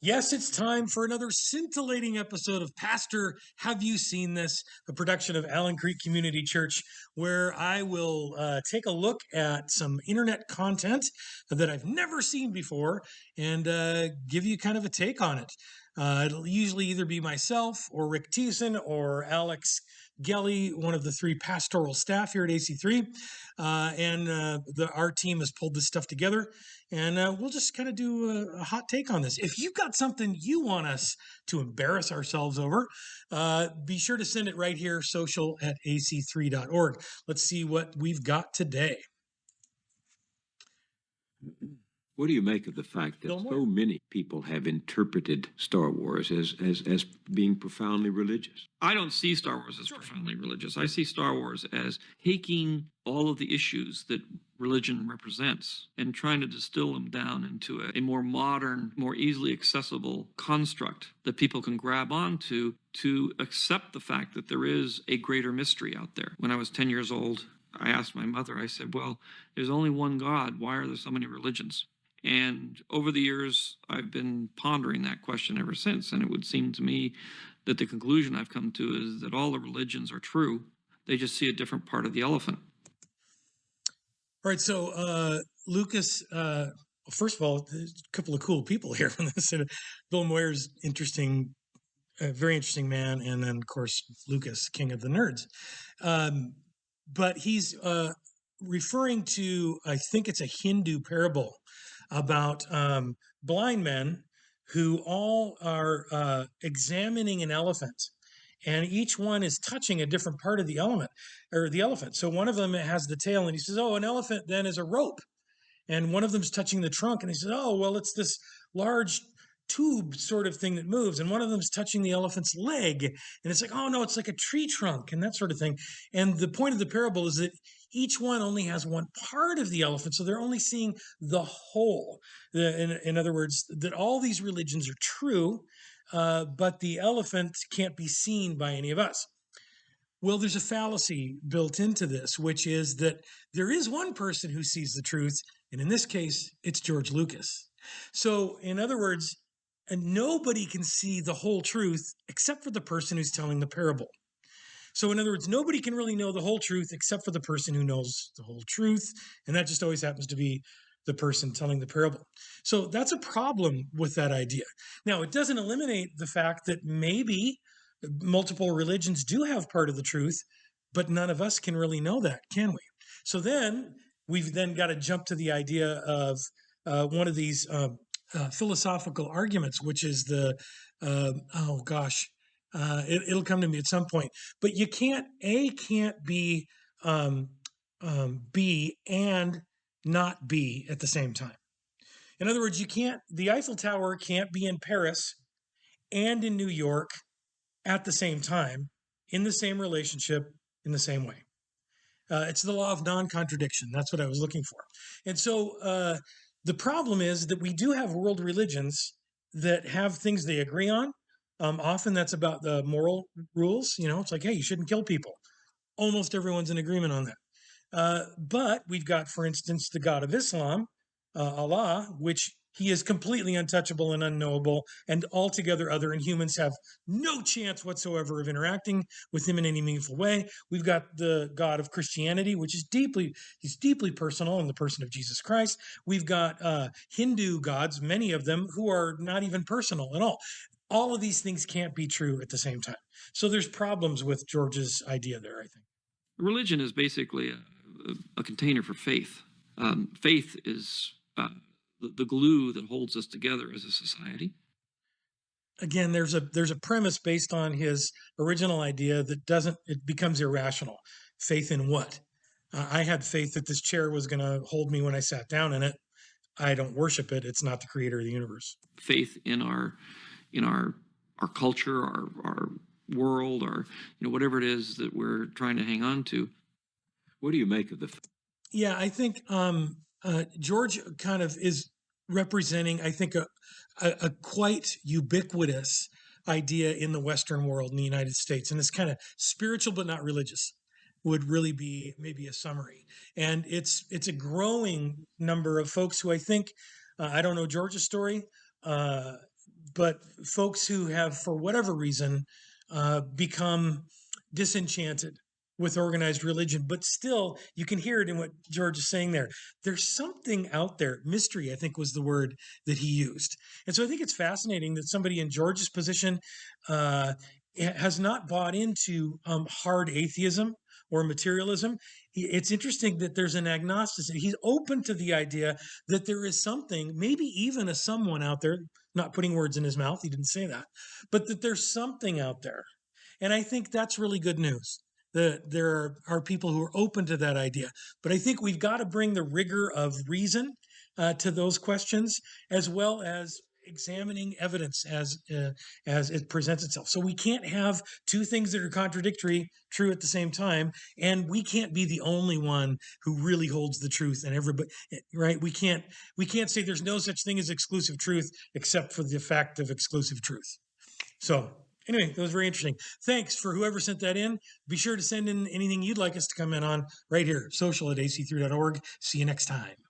Yes, it's time for another scintillating episode of Pastor, Have You Seen This? A production of Allen Creek Community Church, where I will take a look at some internet content that I've never seen before and give you kind of a take on it. It'll usually either be myself or Rick Thiessen or Alex Gelly, one of the three pastoral staff here at AC3. Our team has pulled this stuff together, and we'll just kind of do a hot take on this. If you've got something you want us to embarrass ourselves over, be sure to send it right here, social@ac3.org. Let's see what we've got today. What do you make of the fact that so many people have interpreted Star Wars as being profoundly religious? I don't see Star Wars as profoundly religious. I see Star Wars as taking all of the issues that religion represents and trying to distill them down into a more modern, more easily accessible construct that people can grab onto to accept the fact that there is a greater mystery out there. When I was 10 years old, I asked my mother, I said, well, there's only one God. Why are there so many religions? And over the years, I've been pondering that question ever since. And it would seem to me that the conclusion I've come to is that all the religions are true. They just see a different part of the elephant. All right. So, Lucas, first of all, there's a couple of cool people here on this. Bill Moyer's interesting, very interesting man. And then, of course, Lucas, king of the nerds. But he's referring to, I think it's a Hindu parable about blind men who all are examining an elephant, and each one is touching a different part of the elephant. So one of them has the tail, and he says, "Oh, an elephant then is a rope," and one of them's touching the trunk, and he says, "Oh, well, it's this large tube sort of thing that moves," and one of them's touching the elephant's leg, and it's like, "Oh no, it's like a tree trunk," and that sort of thing. And the point of the parable is that each one only has one part of the elephant, so they're only seeing the whole. In other words, that all these religions are true, but the elephant can't be seen by any of us. Well, there's a fallacy built into this, which is that there is one person who sees the truth, and in this case, it's George Lucas. So, in other words, nobody can see the whole truth except for the person who's telling the parable. So, in other words, nobody can really know the whole truth except for the person who knows the whole truth. And that just always happens to be the person telling the parable. So that's a problem with that idea. Now, it doesn't eliminate the fact that maybe multiple religions do have part of the truth, but none of us can really know that, can we? So then we've then got to jump to the idea of one of these philosophical arguments, which is it'll come to me at some point. But you can't be B and not B at the same time. In other words, the Eiffel Tower can't be in Paris and in New York at the same time, in the same relationship, in the same way. It's the law of non-contradiction. That's what I was looking for. And so the problem is that we do have world religions that have things they agree on. Often that's about the moral rules. It's like, hey, you shouldn't kill people. Almost everyone's in agreement on that. But we've got, for instance, the God of Islam, Allah, which he is completely untouchable and unknowable and altogether other, and humans have no chance whatsoever of interacting with him in any meaningful way. We've got the God of Christianity, which is he's deeply personal in the person of Jesus Christ. We've got Hindu gods, many of them, who are not even personal at all. All of these things can't be true at the same time. So there's problems with George's idea there, I think. Religion is basically a container for faith. Faith is the glue that holds us together as a society. Again, there's a premise based on his original idea that it becomes irrational. Faith in what? I had faith that this chair was going to hold me when I sat down in it. I don't worship it. It's not the creator of the universe. Faith in our culture, our world, or whatever it is that we're trying to hang on to. What do you make of the? Yeah, I think George kind of is representing, I think, a quite ubiquitous idea in the Western world, in the United States, and it's kind of spiritual but not religious would really be maybe a summary. And it's a growing number of folks who I think, I don't know George's story, but folks who have, for whatever reason, become disenchanted with organized religion. But still, you can hear it in what George is saying there. There's something out there. Mystery, I think, was the word that he used. And so I think it's fascinating that somebody in George's position has not bought into hard atheism or materialism. It's interesting that there's an agnostic. He's open to the idea that there is something, maybe even a someone out there, not putting words in his mouth, he didn't say that, but that there's something out there. And I think that's really good news, that there are people who are open to that idea. But I think we've got to bring the rigor of reason to those questions, as well as examining evidence as it presents itself. So we can't have two things that are contradictory true at the same time, and we can't be the only one who really holds the truth. And everybody, right? We can't say there's no such thing as exclusive truth except for the fact of exclusive truth. So anyway, that was very interesting. Thanks for whoever sent that in. Be sure to send in anything you'd like us to comment on right here, social@ac3.org. See you next time.